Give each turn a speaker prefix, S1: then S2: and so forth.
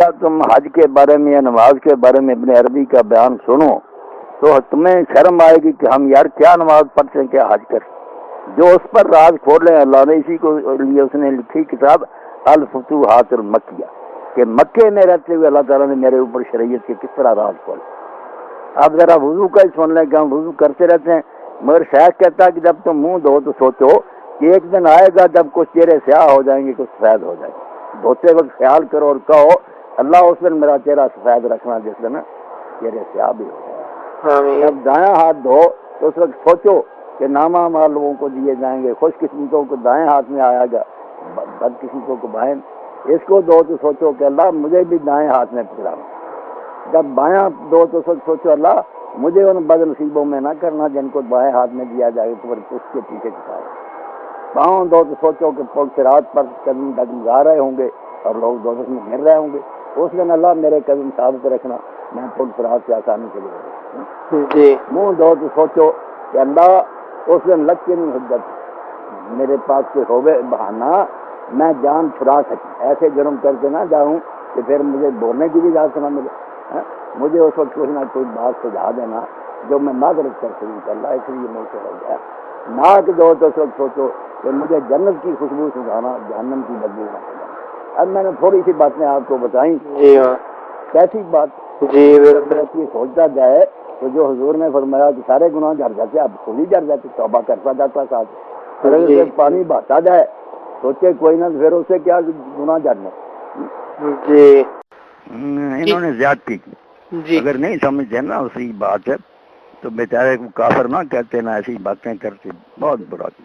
S1: تم حج کے بارے میں یا نماز کے بارے میں ابن عربی کا بیان سنو تو تمہیں شرم آئے گی کہ ہم یار کیا نماز پڑھتے ہیں کیا حج کرتے، جو اس پر راز کھولے اللہ نے اسی کو لیے اس نے لکھی کتاب الفتوحات المکیہ کہ مکے میں رہتے ہوئے اللہ تعالیٰ نے میرے اوپر شریعت کے کس طرح راز کھولے۔ آپ ذرا وضو کا ہی سن لیں کہ ہم وضو کرتے رہتے ہیں، مگر شیخ کہتا ہے کہ جب تم منہ دھو تو سوچو کہ ایک دن آئے گا جب کچھ چہرے سیاہ ہو جائیں گے کچھ سفید ہو جائیں گے، دھوتے وقت خیال کرو اور کہو اللہ اس دن میرا چہرہ سفید رکھنا جس دن چہرے سیاہ بھی ہو جائے۔ جب دایاں ہاتھ دھو تو اس وقت سوچو کہ نامہ مال لوگوں کو دیے جائیں گے، خوش قسمتوں کو دائیں ہاتھ میں آیا گا، بد قسمتوں کو بائیں۔ اس کو دو تو سوچو کہ اللہ مجھے بھی دائیں ہاتھ میں پکڑانا۔ جب بایاں دو تو سوچو اللہ مجھے ان بد نصیبوں میں نہ کرنا جن کو بائیں ہاتھ میں دیا جائے تو اس کے پیچھے کتاب۔ پاؤں دو تو سوچو کہ پل صراط پر قدم ڈگمگا رہے ہوں گے اور لوگ دوزخ میں گر رہے ہوں گے، اس دن اللہ میرے قدم ثابت رکھنا، میں پل صراط سے آسانی کے لیے جی۔ منہ دو تو سوچو کہ اللہ اس دن لگ کے نہیں حجت میرے پاس کوئی ہوگے بہانہ میں جان چھڑا سکوں، ایسے جرم کر کے نہ جاؤں کہ پھر مجھے بولنے کی بھی اجازت نہ ملے۔ مجھے اس وقت کوئی نہ کوئی بات سجھا دینا جو میں معذرت کر سکوں کہ اللہ اس لیے مجھ سے ہو گیا۔ ناک دو تو اس وقت سوچو کہ مجھے جنت کی خوشبو سنگھانا جہنم کی بدبو نہ سنگھانا۔ اب میں نے تھوڑی سی باتیں آپ کو بتائیں جی ہاں، کیسی بات جی یہ سوچتا جائے تو جو حضور نے فرمایا کہ سارے گناہ جھڑ جاتے اب خود ہی جھڑ جاتے، توبہ کرتا جاتا ساتھ، اگر اسے پانی بہتا جائے سوچے کوئی نہ پھر اسے کیا گناہ جھڑنے جی۔ انہوں نے زیادتی کی، اگر نہیں سمجھتے نا اسی بات ہے تو بیچارے کو کافر نہ کہتے نہ ایسی باتیں کرتے، بہت برا کی۔